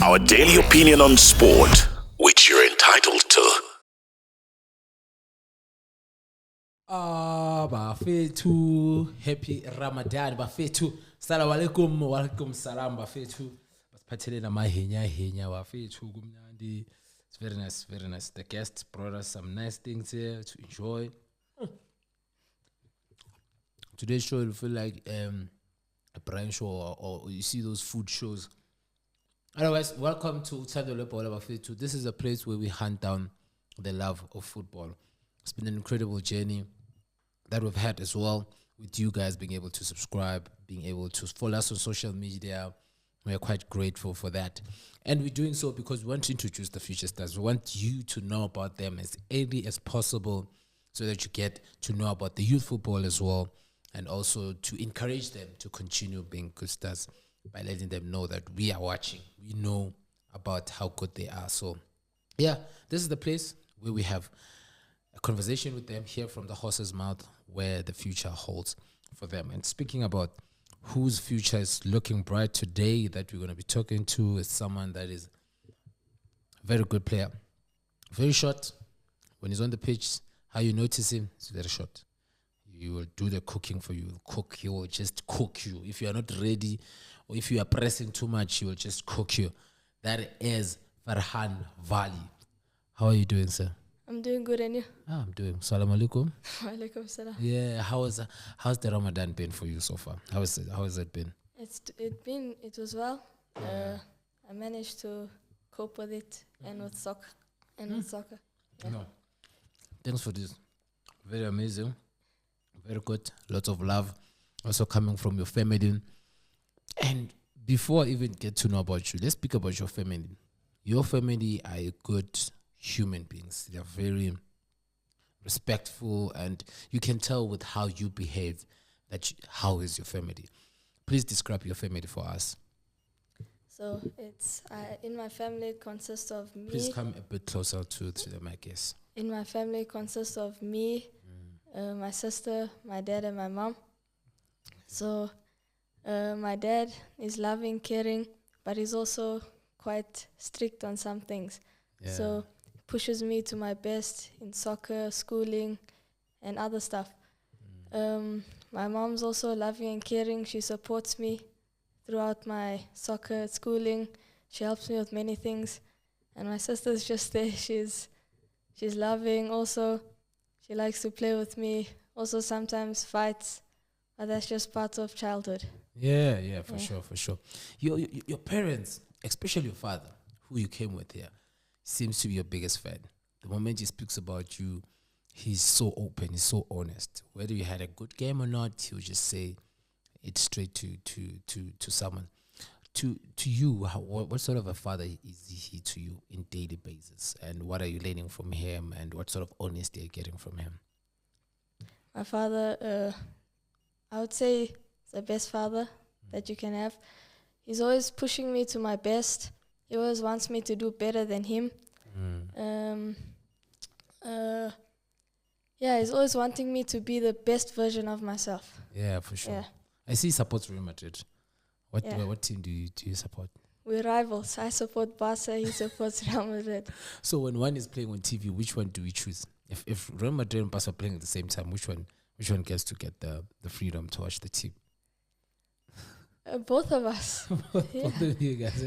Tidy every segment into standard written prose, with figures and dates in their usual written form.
Our daily opinion on sport, which you're entitled to. Bafethu, happy Ramadan, Bafethu. Assalamu alaikum, walaikum salam, Bafethu. Basiphathele namahenya Bafethu kumnandi. It's very nice, very nice. The guests brought us some nice things here to enjoy. Today's show will feel like a brand show or you see those food shows. Otherwise, welcome to uThando Lwe Bhola Cellular. This is a place where we hunt down the love of football. It's been an incredible journey that we've had as well, with you guys being able to subscribe, being able to follow us on social media. We're quite grateful for that. And we're doing so because we want to introduce the future stars. We want you to know about them as early as possible so that you get to know about the youth football as well, and also to encourage them to continue being good stars by letting them know that we are watching. We know about how good they are. So, yeah, this is the place where we have a conversation with them, hear from the horse's mouth where the future holds for them. And speaking about whose future is looking bright today, that we're going to be talking to is someone that is a very good player. Very short. When he's on the pitch, how you notice him, it's very short. You will do the cooking for you. He will just cook you. If you are not ready or if you are pressing too much, he will just cook you. That is Farahaan Vally. How are you doing, sir? I'm doing good, and you? I'm doing. Salam alaikum. Walaikum salam. Yeah, how's the Ramadan been for you so far? How has it been? It was well. I managed to cope with it and with soccer. Yeah. No. Thanks for this. Very amazing. Very good. Lots of love. Also coming from your family. And before I even get to know about you, let's speak about your family. Your family are good human beings. They're very respectful, and you can tell with how you behave how is your family. Please describe your family for us. So it's in my family it consists of me. Please come a bit closer to the mic, yes. In my family it consists of me, my sister, my dad, and my mom. So my dad is loving, caring, but he's also quite strict on some things. Yeah. So pushes me to my best in soccer, schooling, and other stuff. My mom's also loving and caring. She supports me throughout my soccer, schooling. She helps me with many things. And my sister's just there. She's loving also. She likes to play with me. Also sometimes fights, but that's just part of childhood. Yeah, for sure. Your parents, especially your father, who you came with here, seems to be your biggest fan. The moment he speaks about you, he's so open, he's so honest. Whether you had a good game or not, he'll just say it straight to someone. To you, what sort of a father is he to you in daily basis? And what are you learning from him? And what sort of honesty are you getting from him? My father, I would say, is the best father that you can have. He's always pushing me to my best. He always wants me to do better than him. He's always wanting me to be the best version of myself. Yeah, for sure. Yeah. I see he supports Real Madrid. What team do you support? We're rivals. I support Barca, he supports Real Madrid. So when one is playing on TV, which one do we choose? If Real Madrid and Barca are playing at the same time, which one gets to get the freedom to watch the team? Both of us. Both of you guys.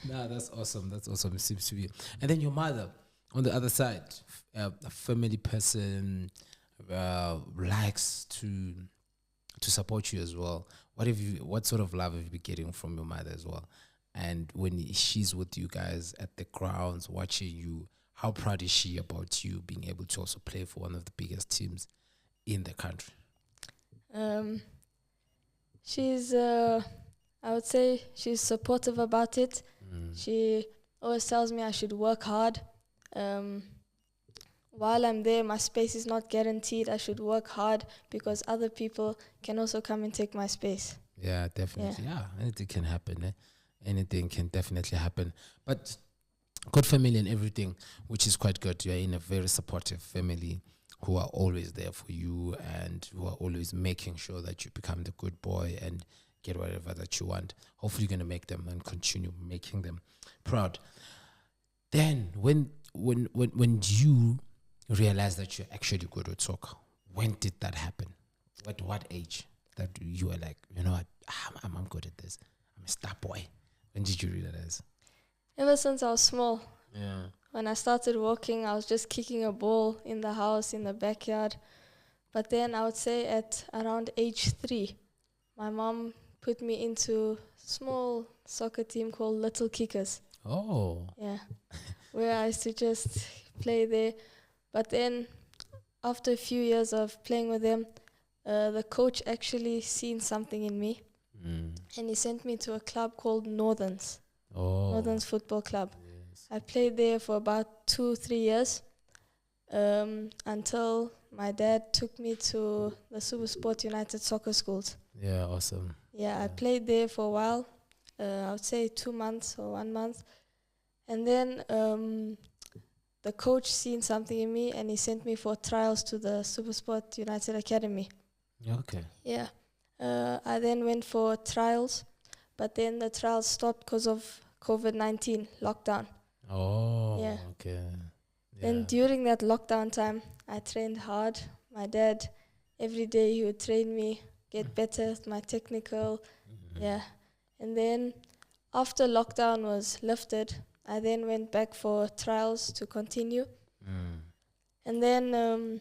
Nah, that's awesome. It seems to be. And then your mother, on the other side, a family person, likes to support you as well. What sort of love have you been getting from your mother as well? And when she's with you guys at the grounds watching you, how proud is she about you being able to also play for one of the biggest teams in the country? She's, I would say she's supportive about it. She always tells me I should work hard. While I'm there, my space is not guaranteed. I should work hard because other people can also come and take my space. Yeah, definitely. Yeah, anything can happen. Anything can definitely happen. But good family and everything, which is quite good. You're in a very supportive family who are always there for you and who are always making sure that you become the good boy and get whatever that you want. Hopefully you're going to make them and continue making them proud. Then when you realize that you're actually good at soccer, when did that happen? At what age that you were like, you know what, I'm good at this. I'm a star boy. When did you realize? Ever since I was small. Yeah. When I started walking, I was just kicking a ball in the house, in the backyard. But then I would say at around age 3, my mom put me into a small soccer team called Little Kickers. Oh. Yeah, where I used to just play there. But then after a few years of playing with them, the coach actually seen something in me. And he sent me to a club called Northerns. Northerns Football Club. Yes. I played there for about 2-3 years until my dad took me to the SuperSport United soccer schools. Yeah, awesome. Yeah, I played there for a while. I would say 2 months or 1 month. And then the coach seen something in me and he sent me for trials to the SuperSport United Academy. Okay. Yeah. I then went for trials, but then the trials stopped because of COVID-19 lockdown. Oh, yeah. Okay. Yeah. And during that lockdown time, I trained hard. My dad, every day he would train me, get better at my technical. Yeah. And then after lockdown was lifted, I then went back for trials to continue. And then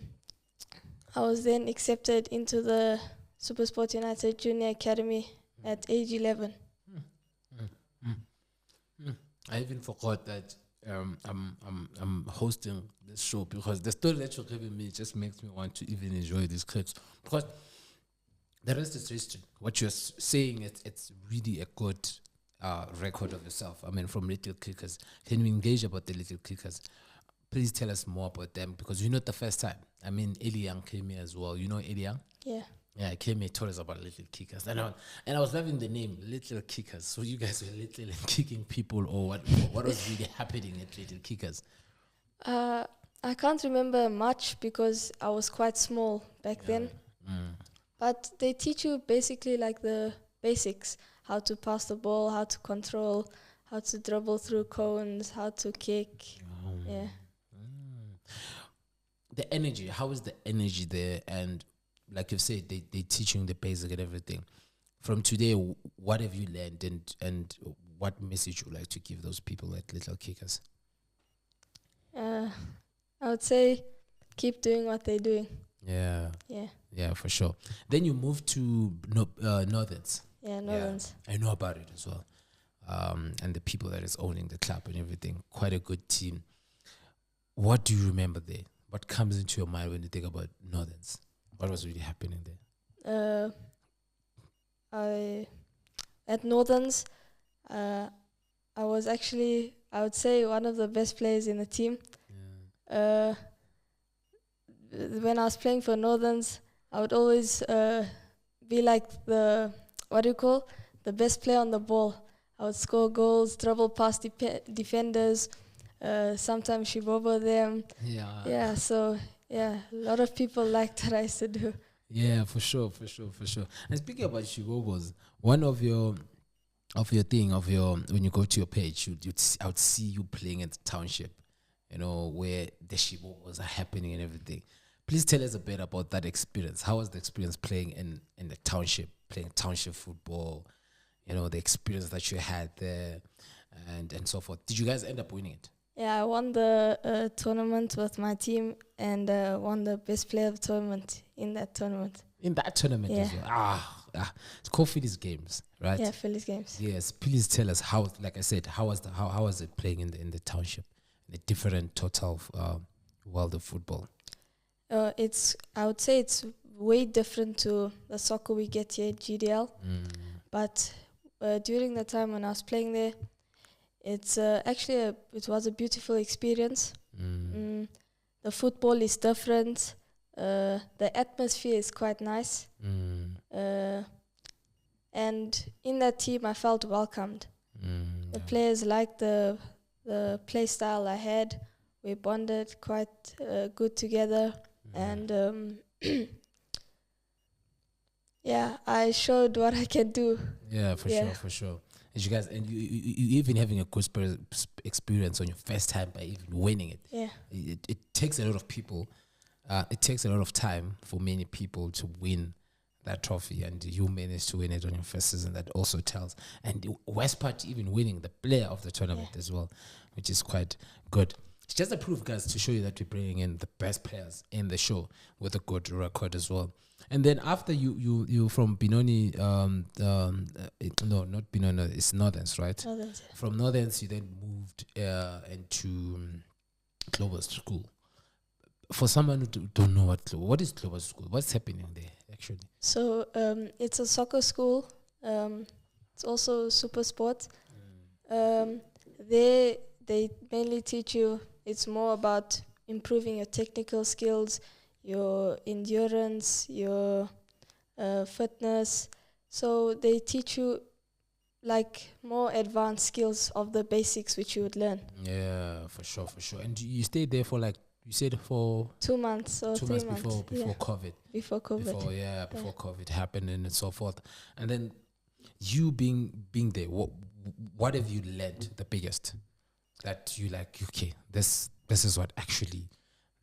I was then accepted into the SuperSport United Junior Academy at age 11. I even forgot that I'm hosting this show because the story that you're giving me just makes me want to even enjoy these clips, because the rest is history. What you're saying, it's really a good record of yourself. I mean, from Little Kickers. Can you engage about the Little Kickers? Please tell us more about them, because you're not the first time. I mean, Eli Young came here as well. You know Eli Young? Yeah. Yeah, he came here, told us about Little Kickers. And I was loving the name, Little Kickers. So you guys were literally kicking people, or what was really happening at Little Kickers? I can't remember much because I was quite small back then. But they teach you basically like the basics, how to pass the ball, how to control, how to dribble through cones, how to kick. Yeah. The energy, how is the energy there? And like you've said, they teaching the basic and everything. From today, what have you learned, and what message you like to give those people at Little Kickers? I would say keep doing what they're doing. Yeah. Yeah. Yeah, for sure. Then you moved to Northerns. Yeah, Northerns. Yeah, I know about it as well. And the people that is owning the club and everything. Quite a good team. What do you remember there? What comes into your mind when you think about Northerns? What was really happening there? At Northerns, I was actually, I would say, one of the best players in the team. Yeah. When I was playing for Northerns, I would always be like the best player on the ball. I would score goals, dribble past defenders, sometimes shibobo them. Yeah. Yeah, so yeah, a lot of people liked what I used to do. Yeah, for sure. And speaking about shibobos, one of your when you go to your page, I would see you playing at the Township, you know, where the shibobos are happening and everything. Please tell us a bit about that experience. How was the experience playing in the Township, playing Township football? You know, the experience that you had there and so forth. Did you guys end up winning it? Yeah, I won the tournament with my team and won the best player of the tournament in that tournament. In that tournament as well? It's called Phillies Games, right? Yeah, Phillies Games. Yes, please tell us how, like I said, how was it playing in the Township, the different total world of football? I would say it's way different to the soccer we get here at GDL. But during the time when I was playing there, it's actually it was a beautiful experience. The football is different. The atmosphere is quite nice. And in that team, I felt welcomed. The players liked the play style I had. We bonded quite good together. And Yeah, I showed what I can do. Yeah, for Yeah. sure, for sure. And you guys, and you even having a good experience on your first time by even winning it. Yeah. It takes a lot of people. It takes a lot of time for many people to win that trophy, and you managed to win it on your first season. That also tells. And the worst part, even winning the player of the tournament as well, which is quite good. It's just a proof, guys, to show you that we're bringing in the best players in the show with a good record as well. And then after you from Benoni, no, not Benoni, it's Northerns, right? Northerns, From Northerns, you then moved into Global School. For someone who don't know what is Global School, what's happening there actually? So it's a soccer school. It's also SuperSport. They mainly teach you. It's more about improving your technical skills, your endurance, your fitness. So they teach you like more advanced skills of the basics which you would learn. Yeah, for sure, for sure. And you stayed there for like you said for 2 months or 2 3 months months before COVID. Before COVID. Before COVID happened and so forth. And then you being there, what have you learned the biggest that you like? Okay, this is what actually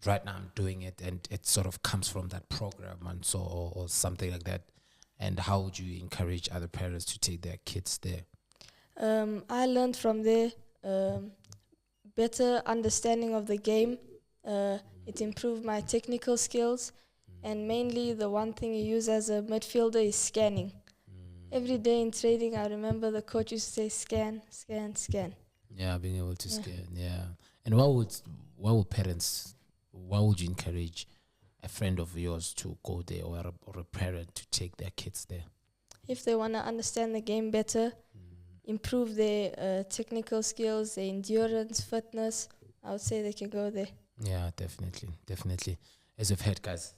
right now I'm doing it, and it sort of comes from that program and so or something like that. And how would you encourage other parents to take their kids there? I learned from there better understanding of the game. It improved my technical skills, and mainly the one thing you use as a midfielder is scanning. Every day in training, I remember the coach used to say scan, scan, scan. Yeah, being able to scan. Yeah, and why would you encourage a friend of yours to go there, or a parent to take their kids there? If they want to understand the game better, improve their technical skills, their endurance, fitness, I would say they can go there. Yeah, definitely. As you've heard, guys,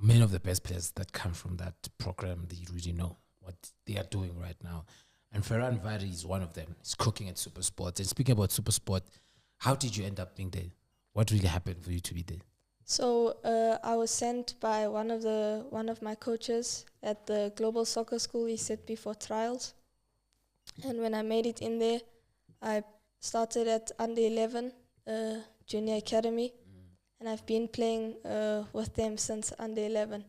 many of the best players that come from that program, they really know what they are doing right now. And Farahaan Vally is one of them. He's cooking at SuperSport. And speaking about SuperSport, how did you end up being there? What really happened for you to be there? So I was sent by one of my coaches at the Global Soccer School. He sent me for trials, and when I made it in there, I started at under 11 junior academy, and I've been playing with them since under 11.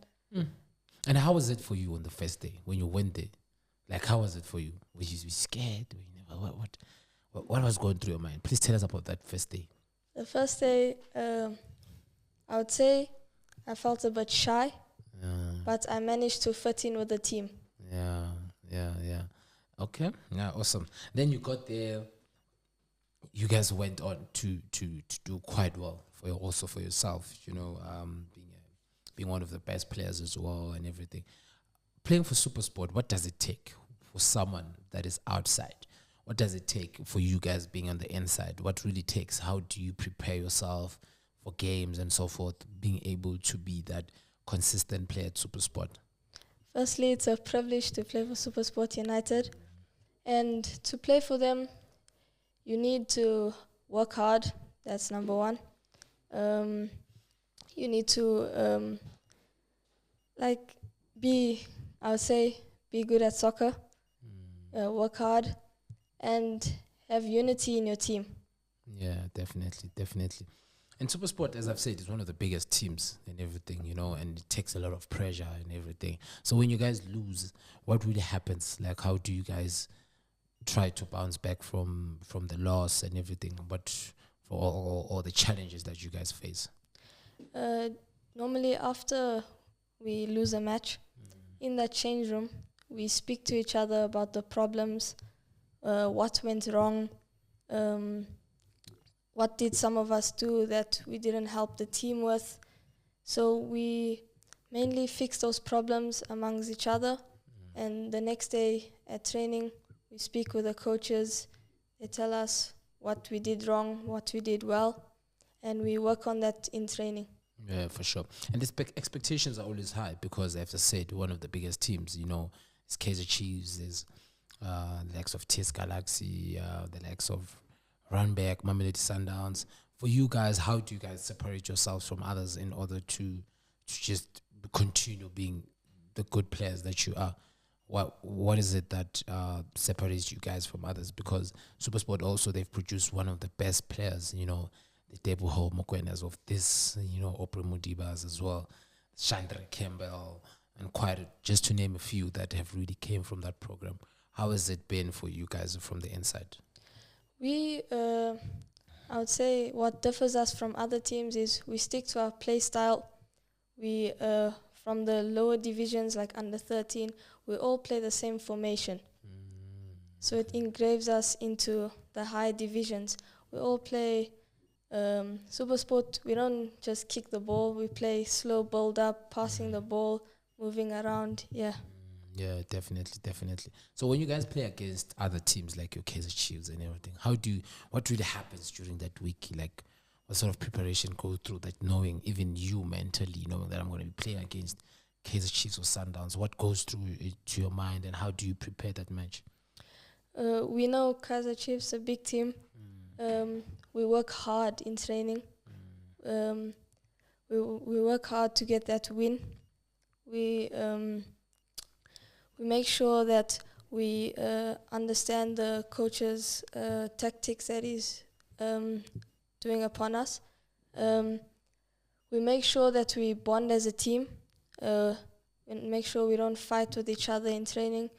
And how was it for you on the first day when you went there? Like, how was it for you? Were you scared? Were you never, what was going through your mind? Please tell us about that first day. The first day, I would say I felt a bit shy, but I managed to fit in with the team. Yeah. Okay, yeah, awesome. Then you got there. You guys went on to do quite well for yourself. You know, being one of the best players as well and everything. Playing for SuperSport, what does it take for someone that is outside? What does it take for you guys being on the inside? What really takes? How do you prepare yourself for games and so forth, being able to be that consistent player at SuperSport? Firstly, it's a privilege to play for SuperSport United. And to play for them, you need to work hard. That's number one. You need to be good at soccer, work hard, and have unity in your team. Yeah, definitely. And SuperSport, as I've said, is one of the biggest teams and everything, you know, and it takes a lot of pressure and everything. So when you guys lose, what really happens? Like, how do you guys try to bounce back from the loss and everything? But for all the challenges that you guys face? Normally, after we lose a match, in that change room, we speak to each other about the problems, what went wrong, what did some of us do that we didn't help the team with. So we mainly fix those problems amongst each other. And the next day at training, we speak with the coaches. They tell us what we did wrong, what we did well, and we work on that in training. Yeah, for sure. And the expectations are always high because, as I said, one of the biggest teams, you know, is Kaizer Chiefs, is the likes of TS Galaxy, the likes of Runback, Mamelodi Sundowns. For you guys, how do you guys separate yourselves from others in order to just continue being the good players that you are, what is it that separates you guys from others? Because SuperSport also, they've produced one of the best players, the Teboho Mokwenas of this, Opre Mudibas as well, Chandra Campbell, and just to name a few that have really came from that program. How has it been for you guys from the inside? I would say what differs us from other teams is we stick to our play style. We, from the lower divisions like under 13, we all play the same formation. So it engraves us into the high divisions. We all play SuperSport. We don't just kick the ball. We play slow build up, passing the ball, moving around. Yeah. Yeah, definitely. So when you guys play against other teams like your Kaizer Chiefs and everything, what really happens during that week? Like, what sort of preparation go through that, knowing even you mentally, knowing that I'm going to be playing against Kaizer Chiefs or Sundowns? What goes through to your mind, and how do you prepare that match? We know Kaizer Chiefs a big team. We work hard in training. We work hard to get that win. We make sure that we understand the coach's tactics that he's doing upon us. We make sure that we bond as a team and make sure we don't fight with each other in training.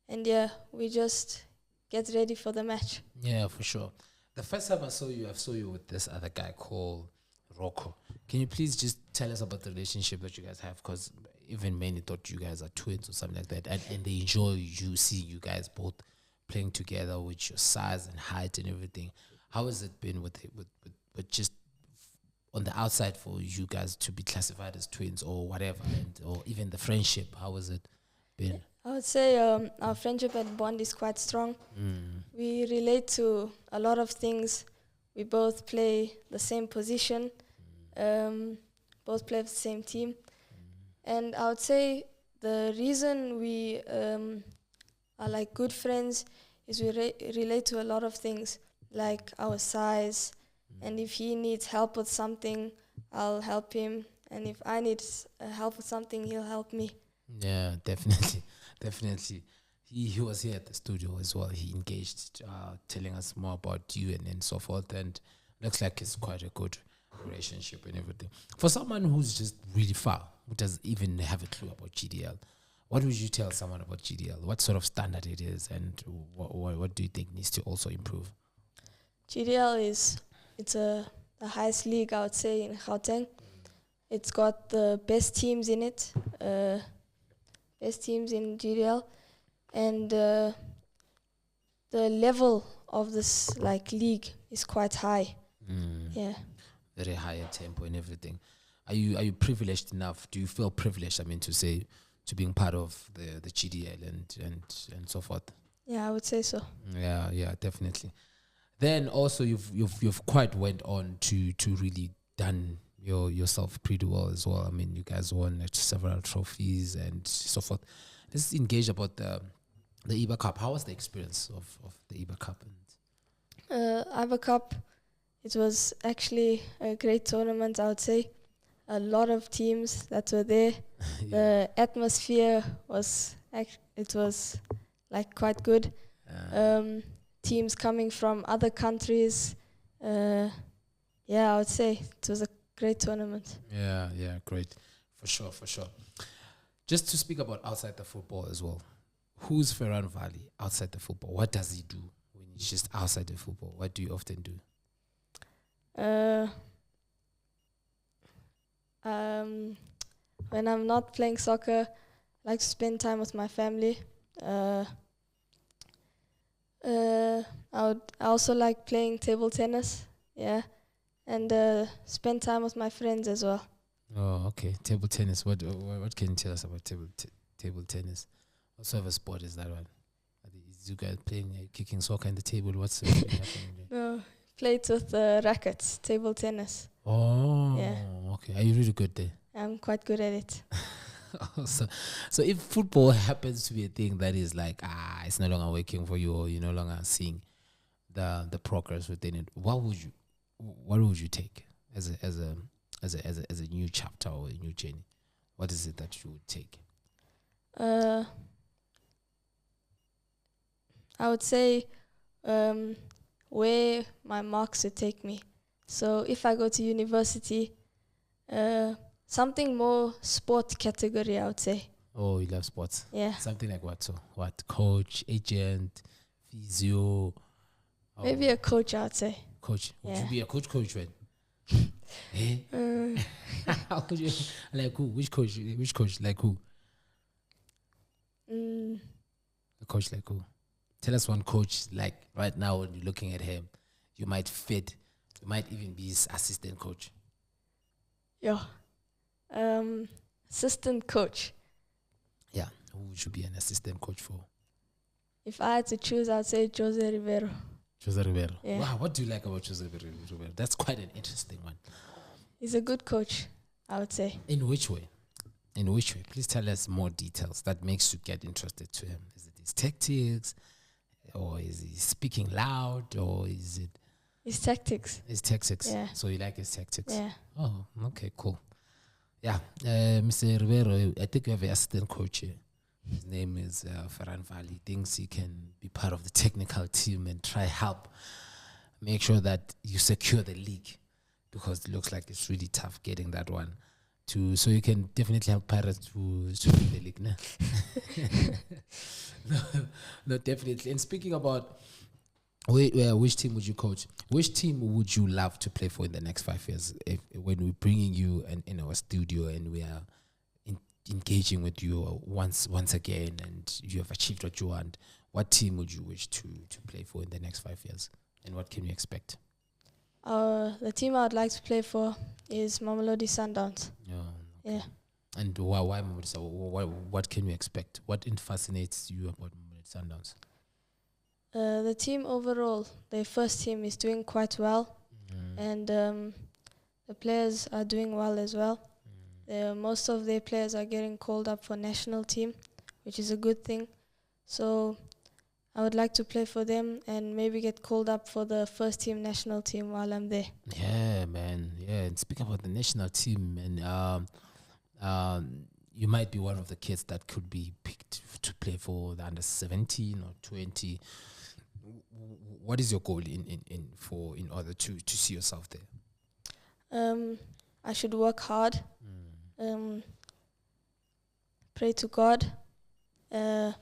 And we just get ready for the match. Yeah, for sure. The first time I saw you with this other guy called Rocco. Can you please just tell us about the relationship that you guys have? Because even many thought you guys are twins or something like that, and they enjoy seeing you guys both playing together with your size and height and everything. How has it been with just on the outside for you guys to be classified as twins or whatever, or even the friendship? How has it been? I would say our friendship and bond is quite strong. We relate to a lot of things. We both play the same position, both play for the same team. And I would say the reason we are like good friends is we relate to a lot of things, like our size. And if he needs help with something, I'll help him. And if I need help with something, he'll help me. Yeah, definitely. He was here at the studio as well. He engaged, telling us more about you and so forth. And looks like it's quite a good relationship and everything. For someone who's just really far, who doesn't even have a clue about GDL, what would you tell someone about GDL? What sort of standard it is, and what do you think needs to also improve? GDL it's the highest league, I would say, in Gauteng. It's got the best teams in it, best teams in GDL, and the level of this league is quite high. Yeah, very high tempo and everything. Are you privileged enough? Do you feel privileged? I mean, to say, to being part of the GDL and so forth. Yeah, I would say so. Yeah, definitely. Then also you've quite went on to really done yourself pretty well as well. I mean, you guys won several trophies and so forth. Let's engage about the IBA Cup. How was the experience of the IBA Cup? IBA Cup, it was actually a great tournament, I would say. A lot of teams that were there. Yeah. The atmosphere was quite good. Teams coming from other countries. I would say it was a great tournament. Yeah, great. For sure. Just to speak about outside the football as well. Who's Farahaan Vally outside the football? What does he do when he's just outside the football? What do you often do? When I'm not playing soccer, I like to spend time with my family. I also like playing table tennis, and spend time with my friends as well. Oh, okay. Table tennis. What can you tell us about table tennis? What sort of a sport is that one? Is you guys playing kicking soccer on the table? What's happening there? No, played with rackets, table tennis. Oh, yeah. Okay. Are you really good there? I'm quite good at it. So if football happens to be a thing that is it's no longer working for you, or you're no longer seeing the progress within it, what would you take as a new chapter or a new journey? What is it that you would take? I would say where my marks would take me. So if I go to university, something more sport category, I would say. Oh, you love sports. Yeah. Something like what? So what? Coach, agent, physio. Maybe a coach, I would say. Coach. Would Yeah. you be a coach, right? Eh? How could you? Like who? Which coach? Which coach? Like who? A coach like who? Tell us one coach, like right now when you're looking at him, you might fit. You might even be his assistant coach. Yeah. Assistant coach. Yeah. Who would you be an assistant coach for? If I had to choose, I'd say Jose Rivero. Jose Rivero. Yeah. Wow, what do you like about Jose Rivero? That's quite an interesting one. He's a good coach, I would say. In which way? In which way? Please tell us more details that makes you get interested to him. Is it his tactics? Or is he speaking loud? Or is it His tactics. his tactics? Yeah. So you like his tactics? Yeah. Oh, okay, cool. Yeah, Mr. Rivero, I think you have an assistant coach here. His name is Farahaan Vally. Thinks he can be part of the technical team and try help make sure that you secure the league, because it looks like it's really tough getting that one. So you can definitely help Pirates to win the league. No? No, definitely. And speaking about which team would you coach? Which team would you love to play for in the next 5 years? When we're bringing you in our studio and we are engaging with you once again, and you have achieved what you want, what team would you wish to play for in the next 5 years, and what can we expect? The team I would like to play for is Mamelodi Sundowns. Okay. Yeah. And why Mamelodi? What can we expect? What fascinates you about Mamelodi Sundowns? The team overall, their first team is doing quite well, and the players are doing well as well. Most of their players are getting called up for national team, which is a good thing. So I would like to play for them and maybe get called up for the first team national team while I'm there. Yeah, man. Yeah, and speaking about the national team, and you might be one of the kids that could be picked to play for the under 17 or 20. What is your goal in order to see yourself there? I should work hard, pray to God, and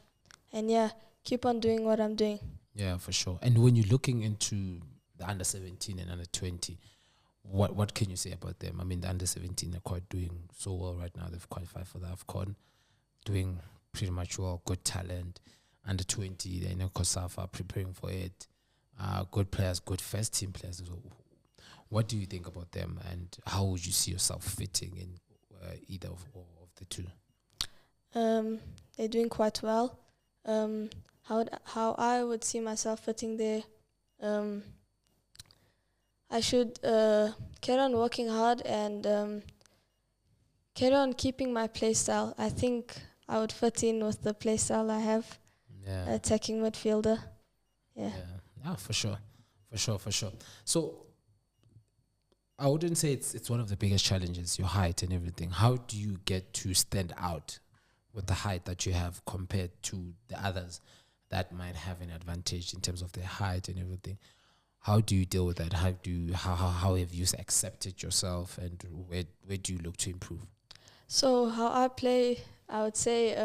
yeah, keep on doing what I'm doing. Yeah, for sure. And when you're looking into the under 17 and under 20, what can you say about them? I mean, the under 17 are quite doing so well right now. They've qualified for the AFCON, doing pretty much well, good talent. Under 20, they know Kosafa preparing for it. Good players, good first team players. So what do you think about them, and how would you see yourself fitting in either of the two? They're doing quite well. How I would see myself fitting there, I should carry on working hard and carry on keeping my play style. I think I would fit in with the play style I have. Yeah. Attacking midfielder. Yeah. For sure. So I wouldn't say it's one of the biggest challenges, your height and everything. How do you get to stand out with the height that you have compared to the others that might have an advantage in terms of their height and everything? How do you deal with that? How have you accepted yourself, and where do you look to improve? So how I play, I would say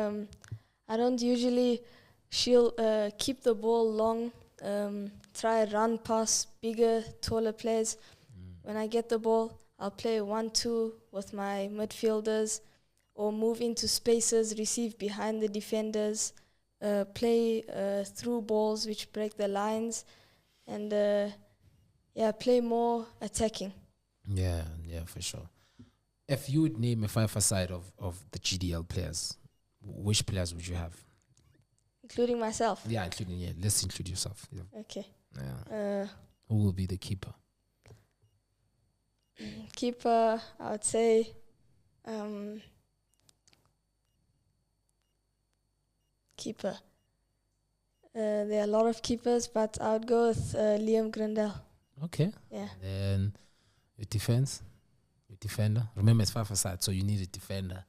I don't usually keep the ball long, try run past bigger, taller players. When I get the ball, I'll play 1-2 with my midfielders, or move into spaces, receive behind the defenders, play through balls which break the lines, and play more attacking. Yeah, for sure. If you would name a five-a-side of the GDL players, which players would you have? Including myself? Yeah, let's include yourself. Yeah. Okay. Yeah. Who will be the keeper? Keeper, I would say keeper. There are a lot of keepers, but I would go with Liam Grindel. Okay. Yeah. Then your defense, your defender. Remember, it's five-a-side, so you need a defender.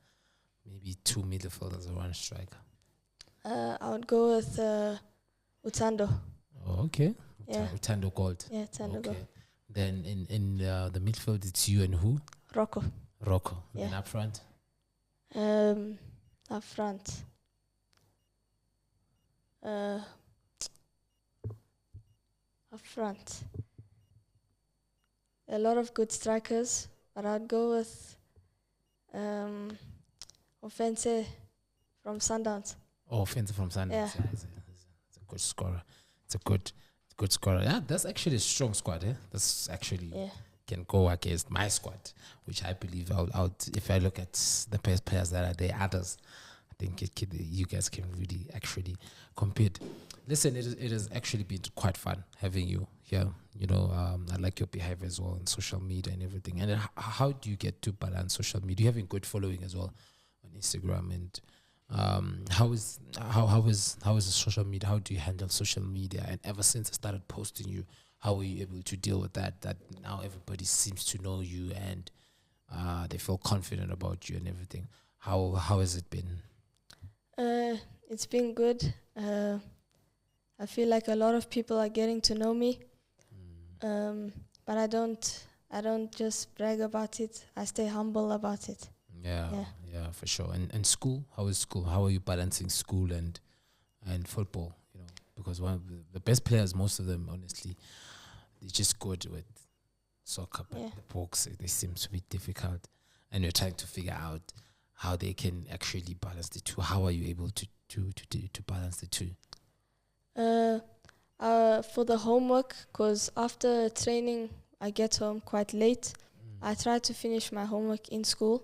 maybe 2 midfielders or 1 striker? I would go with uThando. Oh, okay. Yeah. uThando Gold. Yeah, uThando Okay. Gold. Then in the midfield, it's you and who? Rocco. Rocco. Yeah. And up front? Up front. Up front. A lot of good strikers, but I'd go with Offense from Sundowns. Oh, Offense from Sundowns. Yeah. It's a good scorer. It's a good scorer. Yeah, that's actually a strong squad. That's actually can go against my squad, which I believe if I look at the best players that are there, others, I think you guys can really actually compete. Listen, it has actually been quite fun having you here. You know, I like your behavior as well on social media and everything. And then how do you get to balance social media? You're having good following as well on Instagram, and how is the social media? How do you handle social media? And ever since I started posting you, how were you able to deal with that? That now everybody seems to know you and they feel confident about you and everything. How has it been? It's been good. I feel like a lot of people are getting to know me, but I don't just brag about it. I stay humble about it. Yeah, for sure. And school? How is school? How are you balancing school and football? You know, because one of the best players, most of them, honestly, they're just good with soccer, but the books, they seem to be difficult. And you're trying to figure out how they can actually balance the two. How are you able to balance the two? For the homework, because after training, I get home quite late. I try to finish my homework in school.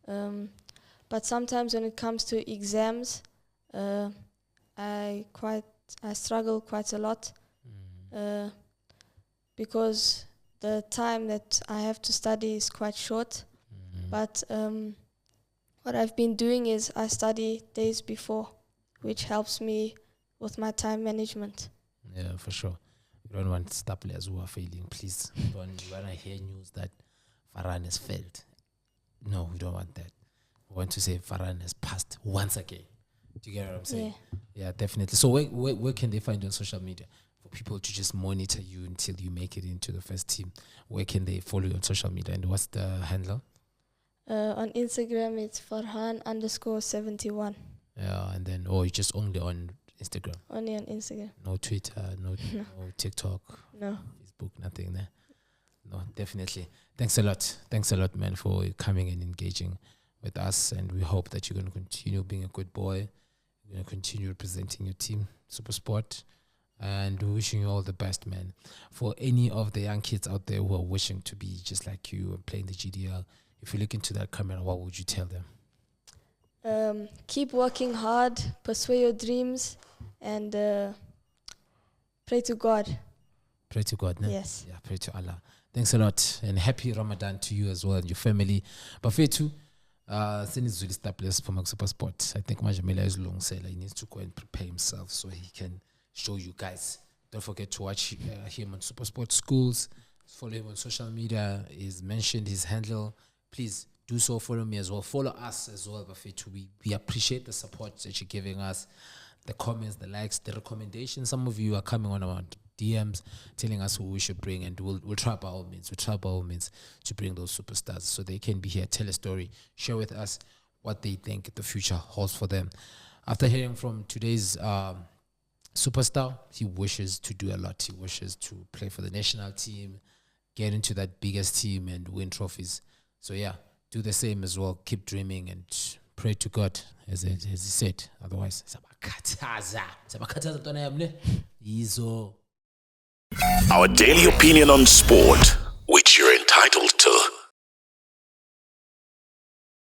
But sometimes when it comes to exams, I struggle quite a lot because the time that I have to study is quite short. But what I've been doing is I study days before, which helps me with my time management. Yeah, for sure. You don't want star players who are failing, please. When I hear news that Farahaan has failed, no, we don't want that. We want to say Farahaan has passed once again. Do you get what I'm saying? Yeah, definitely. So where can they find you on social media? For people to just monitor you until you make it into the first team, where can they follow you on social media, and what's the handle? On Instagram, it's Farhaan_71. Yeah, and then, you just only on Instagram? Only on Instagram. No Twitter, no TikTok, no Facebook, nothing there? No, definitely. Thanks a lot, man, for coming and engaging with us, and we hope that you're going to continue being a good boy. You're going to continue representing your team, SuperSport, and we're wishing you all the best, man. For any of the young kids out there who are wishing to be just like you and playing the GDL, if you look into that camera, what would you tell them? Keep working hard, pursue your dreams, and pray to God. Pray to God, no? Yes. Yeah, pray to Allah. Thanks a lot, and happy Ramadan to you as well and your family. But for you too, since it's really start players for SuperSport, I think Majamela is long seller. He needs to go and prepare himself so he can show you guys. Don't forget to watch him on SuperSport Schools. Follow him on social media. He's mentioned his handle. Please do so. Follow me as well. Follow us as well. We appreciate the support that you're giving us, the comments, the likes, the recommendations. Some of you are coming on our DMs telling us who we should bring, and we'll try by all means. We'll try by all means to bring those superstars so they can be here, tell a story, share with us what they think the future holds for them. After hearing from today's superstar, he wishes to do a lot. He wishes to play for the national team, get into that biggest team and win trophies. So yeah, do the same as well. Keep dreaming and pray to God, as he said. Otherwise, our daily opinion on sport, which you're entitled to.